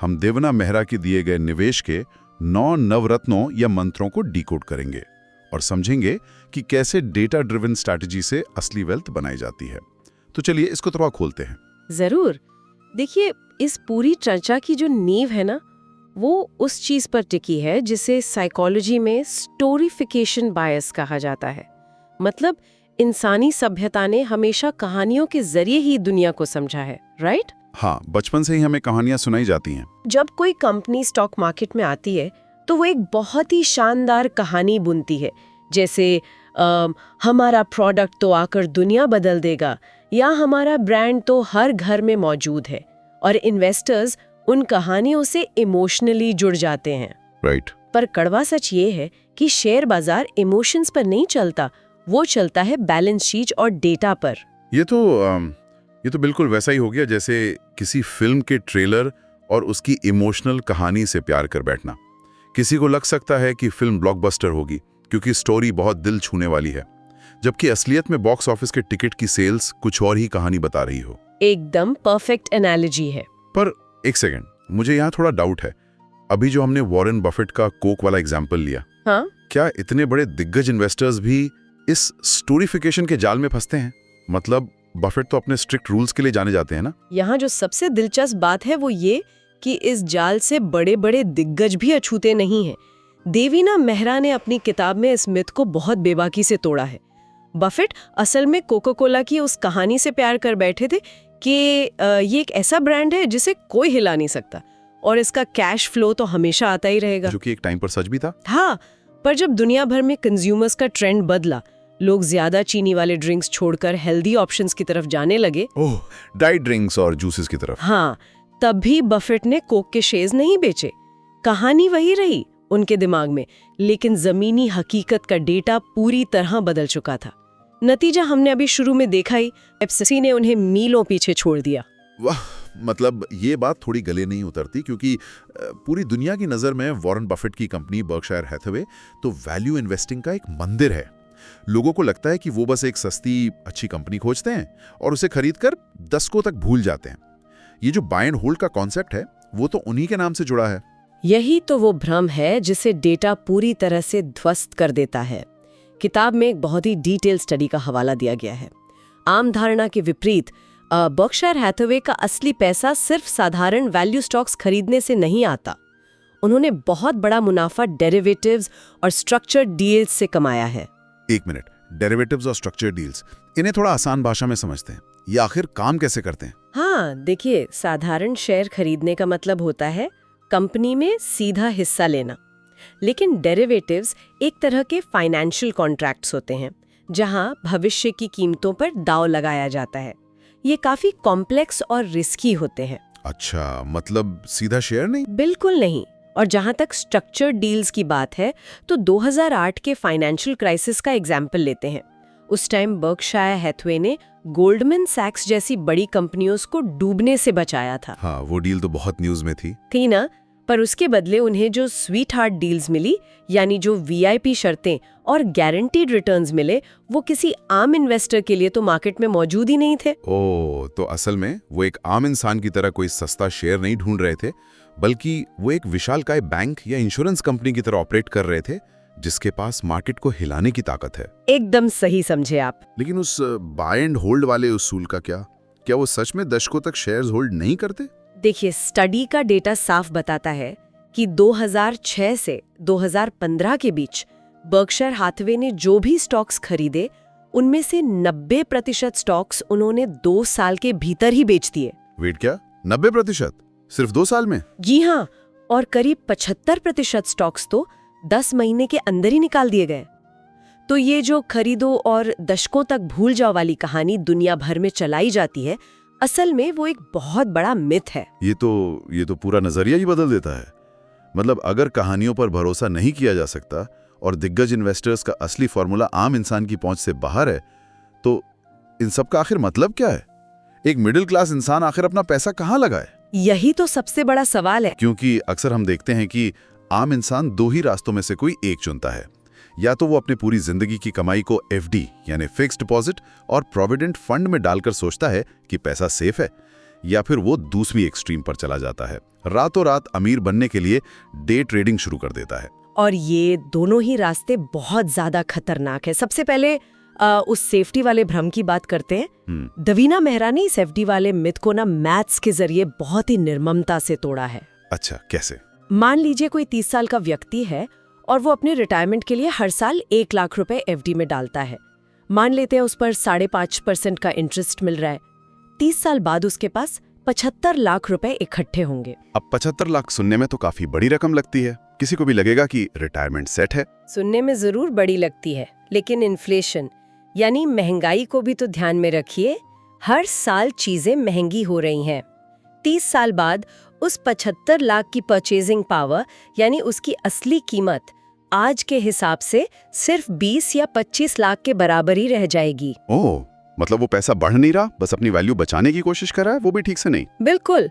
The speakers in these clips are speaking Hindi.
हम देवना मेहरा के दिए गए निवेश के 9 नवरत्नों या मंत्रों को डिकोड करेंगे और समझेंगे कि कैसे डेटा ड्रिवन स्ट्रैटेजी से असली वेल्थ बनाई जाती है। तो चलिए इसको थोड़ा खोलते हैं। जरूर। देखिए, इस पूरी चर्चा की जो नींव है ना, वो उस चीज पर टिकी है जिसे साइकोलॉजी में स्टोरीफिकेशन बायस कहा जाता है। मतलब इंसानी सभ्यता ने हमेशा कहानियों के जरिए ही दुनिया को समझा है, राइट? हाँ, बचपन से ही हमें कहानियां सुनाई जाती हैं। जब कोई कंपनी स्टॉक मार्केट में आती है तो वो एक बहुत ही शानदार कहानी बुनती है, जैसे हमारा प्रोडक्ट तो आकर दुनिया बदल देगा, या हमारा ब्रांड तो हर घर में मौजूद है, और इन्वेस्टर्स उन कहानियों से इमोशनली जुड़ जाते हैं। राइट। पर कड़वा सच ये है कि शेयर बाजार इमोशंस पर नहीं चलता, वो चलता है बैलेंस शीट और डेटा पर। ये तो बिल्कुल वैसा ही हो गया जैसे किसी फिल्म के ट्रेलर और उसकी इमोशनल कहानी से प्यार कर बैठना। किसी को लग सकता है कि फिल्म ब्लॉकबस्टर होगी क्योंकि स्टोरी बहुत दिल छूने वाली है, जबकि असलियत में बॉक्स ऑफिस के टिकट की सेल्स कुछ और ही कहानी बता रही हो। एकदम परफेक्ट एनालॉजी है। पर एक सेकंड, मुझे यहाँ थोड़ा डाउट है। अभी जो हमने वॉरेन बफेट का कोक वाला एग्जाम्पल लिया, हाँ? क्या इतने बड़े दिग्गज इन्वेस्टर्स भी इस स्टोरीफिकेशन के जाल में फंसते हैं? मतलब बफेट तो अपने स्ट्रिक्ट रूल्स के लिए जाने जाते हैं ना। यहाँ जो सबसे दिलचस्प बात है वो ये कि इस जाल से बड़े बड़े दिग्गज भी अछूते नहीं हैं। देवीना मेहरा ने अपनी किताब में इस मिथ को बहुत बेबाकी से तोड़ा है। बफेट असल में कोका कोला की उस कहानी से प्यार कर बैठे थे कि ये एक ऐसा ब्रांड है जिसे कोई हिला नहीं सकता और इसका कैश फ्लो तो हमेशा आता ही रहेगा, जो कि एक टाइम पर सच भी था। हाँ, पर जब दुनिया भर में कंज्यूमर्स का ट्रेंड बदला, लोग ज्यादा चीनी वाले ड्रिंक्स छोड़कर हेल्दी ऑप्शंस की तरफ जाने लगे, ओह, डाइट ड्रिंक्स और जूसेस की तरफ, हाँ, तब भी बफेट ने कोक के शेयर्स नहीं बेचे। कहानी वही रही उनके दिमाग में, लेकिन जमीनी हकीकत का डेटा पूरी तरह बदल चुका था। नतीजा हमने अभी शुरू में देखा ही, पेप्सी ने उन्हें मीलों पीछे छोड़ दिया। वाह, मतलब ये बात थोड़ी गले नहीं उतरती, क्योंकि पूरी दुनिया की नज़र में वॉरेन बफेट की कंपनी बर्कशायर हैथवे तो वैल्यू इन्वेस्टिंग का एक मंदिर है। लोगों को लगता है कि वो बस एक सस्ती अच्छी कंपनी खोजते हैं और उसे खरीदकर दशकों तक भूल जाते हैं। ये जो बाय एंड होल्ड का कॉन्सेप्ट है वो तो उन्हीं के नाम से जुड़ा है। यही तो वो भ्रम है जिसे डेटा पूरी तरह से ध्वस्त कर देता है। किताब में एक बहुत ही डिटेल स्टडी का हवाला दिया गया है। आम धारणा के विपरीत बर्कशायर हैथवे का असली पैसा सिर्फ साधारण वैल्यू स्टॉक्स खरीदने से नहीं आता। उन्होंने बहुत बड़ा मुनाफा डेरिवेटिव्स और स्ट्रक्चर्ड डील्स से कमाया है। एक मिनट, डेरिवेटिव्स और स्ट्रक्चर्ड डील्स, इन्हें थोड़ा आसान भाषा में समझते हैं। ये आखिर काम कैसे करते हैं? हाँ, देखिए, साधारण शेयर खरीदने का मतलब होता है कंपनी में सीधा हिस्सा लेना, लेकिन डेरिवेटिव्स एक तरह के फाइनेंशियल कॉन्ट्रैक्ट्स होते हैं जहां भविष्य की कीमतों पर दांव लगाया जाता है। ये काफी कॉम्प्लेक्स और रिस्की होते हैं। अच्छा, मतलब सीधा शेयर नहीं? बिल्कुल नहीं। और जहां तक स्ट्रक्चर्ड डील्स की बात है तो 2008 के फाइनेंशियल क्राइसिस का एग्जाम्पल लेते हैं। उस टाइम बर्कशायर हैथवे ने गोल्डमैन सैक्स जैसी बड़ी कंपनियों को डूबने से बचाया था। हाँ, वो डील तो बहुत न्यूज में थी ना। पर उसके बदले उन्हें जो स्वीट हार्ट डील्स मिली, यानी जो वीआईपी शर्तें और गारंटीड रिटर्न्स मिले, वो किसी आम इन्वेस्टर के लिए तो मार्केट में मौजूद ही नहीं थे। ओह, तो असल में वो एक आम इंसान की तरह कोई सस्ता शेयर नहीं ढूंढ रहे थे, बल्कि वो एक विशालकाय बैंक या इंश्योरेंस कंपनी की तरह ऑपरेट कर रहे थे जिसके पास मार्केट को हिलाने की ताकत है। एकदम सही समझे आप। लेकिन उस बाय एंड होल्ड वाले उसूल का क्या वो सच में दशकों तक शेयर्स होल्ड नहीं करते? देखिए, स्टडी का डेटा साफ बताता है कि 2006 से 2015 के बीच बर्कशायर हैथवे ने जो भी स्टॉक्स खरीदे, उनमें से 90% स्टॉक्स उन्होंने 2 साल के भीतर ही बेच दिए। वेट, क्या 90%? सिर्फ 2 साल में? जी हाँ, और करीब 75% स्टॉक्स तो 10 महीने के अंदर ही निकाल दिए गए। तो ये जो खरीदो और दशकों तक भूल जाओ वाली कहानी दुनिया भर में चलाई जाती है, असल में वो एक बहुत बड़ा मिथ है। ये तो पूरा नजरिया ही बदल देता है। मतलब अगर कहानियों पर भरोसा नहीं किया जा सकता और दिग्गज इन्वेस्टर्स का असली फॉर्मूला आम इंसान की पहुंच से बाहर है, तो इन सब का आखिर मतलब क्या है? एक मिडिल क्लास इंसान आखिर अपना पैसा कहाँ लगाए? यही तो सबसे बड़ा सवाल है। क्योंकि अक्सर हम देखते हैं कि आम इंसान 2 ही रास्तों में से कोई एक चुनता है। या तो वो अपनी पूरी जिंदगी की कमाई को एफडी यानी फिक्स्ड डिपॉजिट और प्रोविडेंट फंड में डालकर सोचता है कि पैसा सेफ है, या फिर वो दूसरी एक्सट्रीम पर चला जाता है, रातों रात अमीर बनने के लिए डे ट्रेडिंग शुरू कर देता है। और ये दोनों ही रास्ते बहुत ज्यादा खतरनाक है। सबसे पहले उस सेफ्टी वाले भ्रम की बात करते हैं। दवीना मेहरा ने इस एफडी वाले मिथ को ना मैथ्स के जरिए बहुत ही निर्ममता से तोड़ा है। अच्छा, कैसे? मान लीजिए कोई 30 साल का व्यक्ति है और वो अपने रिटायरमेंट के लिए हर साल 1 लाख रुपए एफडी में डालता है। मान लेते हैं उस पर 5.5% का इंटरेस्ट मिल रहा है। 30 साल बाद उसके पास 75 लाख रुपए इकट्ठे होंगे। अब 75 लाख सुनने में तो काफी बड़ी रकम लगती है। किसी को भी लगेगा कि रिटायरमेंट सेट है। सुनने में जरूर बड़ी लगती है, लेकिन इन्फ्लेशन यानी महंगाई को भी तो ध्यान में रखिए। हर साल चीजें महंगी हो रही हैं। 30 साल बाद उस 75 लाख की परचेजिंग पावर यानी उसकी असली कीमत आज के हिसाब से सिर्फ 20 या 25 लाख के बराबर ही रह जाएगी। ओह, मतलब वो पैसा बढ़ नहीं रहा, बस अपनी वैल्यू बचाने की कोशिश कर रहा है, वो भी ठीक से नहीं। बिल्कुल,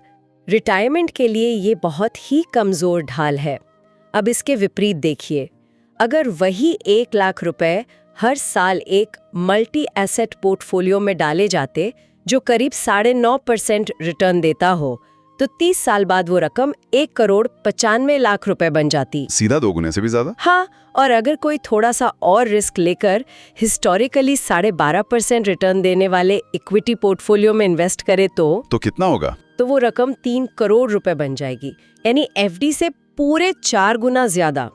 रिटायरमेंट के लिए ये बहुत ही कमजोर ढाल है। अब इसके विपरीत देखिए, अगर वही 1 लाख रुपए हर साल एक मल्टी एसेट पोर्टफोलियो में डाले जाते जो करीब 9.5% रिटर्न देता हो, तो 30 साल बाद वो रकम 1,95,00,000 रुपए बन जाती। सीधा 2 गुने से भी ज्यादा। हाँ, और अगर कोई थोड़ा सा और रिस्क लेकर हिस्टोरिकली 12.5% रिटर्न देने वाले इक्विटी पोर्टफोलियो में इन्वेस्ट करे तो कितना होगा? तो वो रकम 3 करोड़ रुपए बन जाएगी, यानी एफडी से पूरे 4 गुना ज्यादा।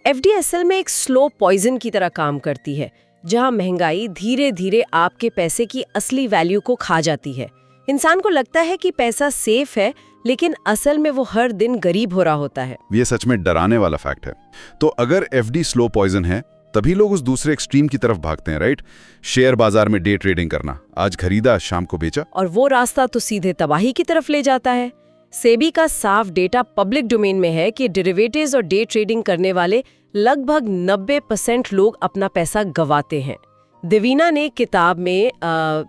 एफडी असल में एक स्लो पॉइजन की तरह काम करती है, जहां महंगाई धीरे धीरे आपके पैसे की असली वैल्यू को खा जाती है। इंसान को लगता है कि पैसा सेफ है, लेकिन असल में वो हर दिन गरीब हो रहा होता है। ये सच में डराने वाला फैक्ट है। तो अगर एफडी स्लो पॉइजन है, तभी लोग उस दूसरे एक्सट्रीम की तरफ भागते हैं, राइट? शेयर बाजार में डे ट्रेडिंग करना, आज खरीदा शाम को बेचा। और वो रास्ता तो सीधे तबाही की तरफ ले जाता है। सेबी का साफ डेटा पब्लिक डोमेन में है कि डेरिवेटिव्स और डे ट्रेडिंग करने वाले लगभग 90% लोग अपना पैसा गंवाते हैं। देवीना ने किताब में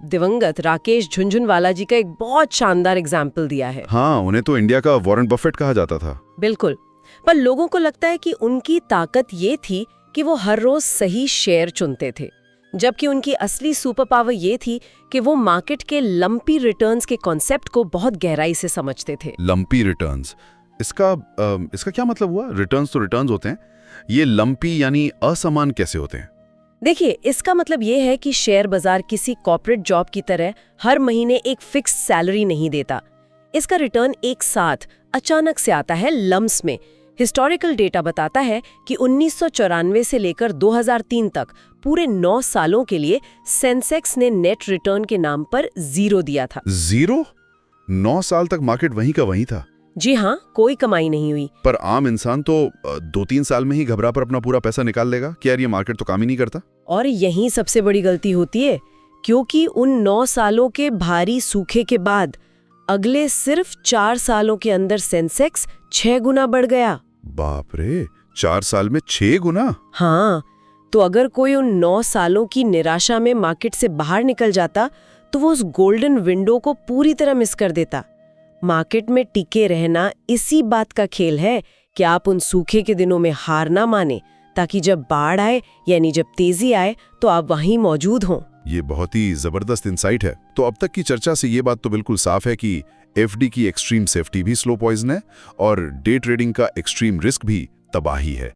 दिवंगत राकेश झुनझुनवाला जी का एक बहुत शानदार एग्जाम्पल दिया है। हाँ, उन्हें तो इंडिया का वॉरेन बफेट कहा जाता था। बिल्कुल, पर लोगों को लगता है कि उनकी ताकत ये थी कि वो हर रोज सही शेयर चुनते थे, जबकि उनकी असली सुपर पावर ये थी कि वो मार्केट के लंपी रिटर्न्स के कॉन्सेप्ट को बहुत गहराई से समझते थे। लंपी रिटर्न्स, इसका क्या मतलब हुआ? रिटर्न्स तो रिटर्न्स होते हैं, ये लंपी यानी असमान कैसे होते हैं? देखिए, इसका मतलब ये है कि शेयर बाजार किसी कॉर्पोरेट जॉब की तरह हर महीने एक फिक्स सैलरी नहीं देता। इसका रिटर्न एक साथ अचानक से आता है, लम्स में। हिस्टोरिकल डेटा बताता है कि 1994 से लेकर 2003 तक पूरे 9 सालों के लिए सेंसेक्स ने नेट रिटर्न के नाम पर 0 दिया था। 0? 9 साल तक मार्केट वहीं का वहीं था? जी हाँ, कोई कमाई नहीं हुई। पर आम इंसान तो 2-3 साल में ही घबरा कर अपना पूरा पैसा निकाल लेगा कि यार ये मार्केट तो काम ही नहीं करता। और यहीं सबसे बड़ी गलती होती है, क्योंकि उन 9 सालों के भारी सूखे के बाद अगले सिर्फ 4 सालों के अंदर सेंसेक्स 6 गुना बढ़ गया। बाप रे, 4 साल में 6 गुना? हाँ, तो अगर कोई उन 9 सालों की निराशा में मार्केट से बाहर निकल जाता तो वो उस गोल्डन विंडो को पूरी तरह मिस कर देता। मार्केट में टिके रहना इसी बात का खेल है कि आप उन सूखे के दिनों में हार ना माने, ताकि जब बाढ़ आए यानी जब तेजी आए तो आप वहीं मौजूद हों। ये बहुत ही जबरदस्त इंसाइट है। तो अब तक की चर्चा से ये बात तो बिल्कुल साफ है कि एफडी की एक्सट्रीम सेफ्टी भी स्लो पॉइजन है और डे ट्रेडिंग का एक्सट्रीम रिस्क भी तबाही है।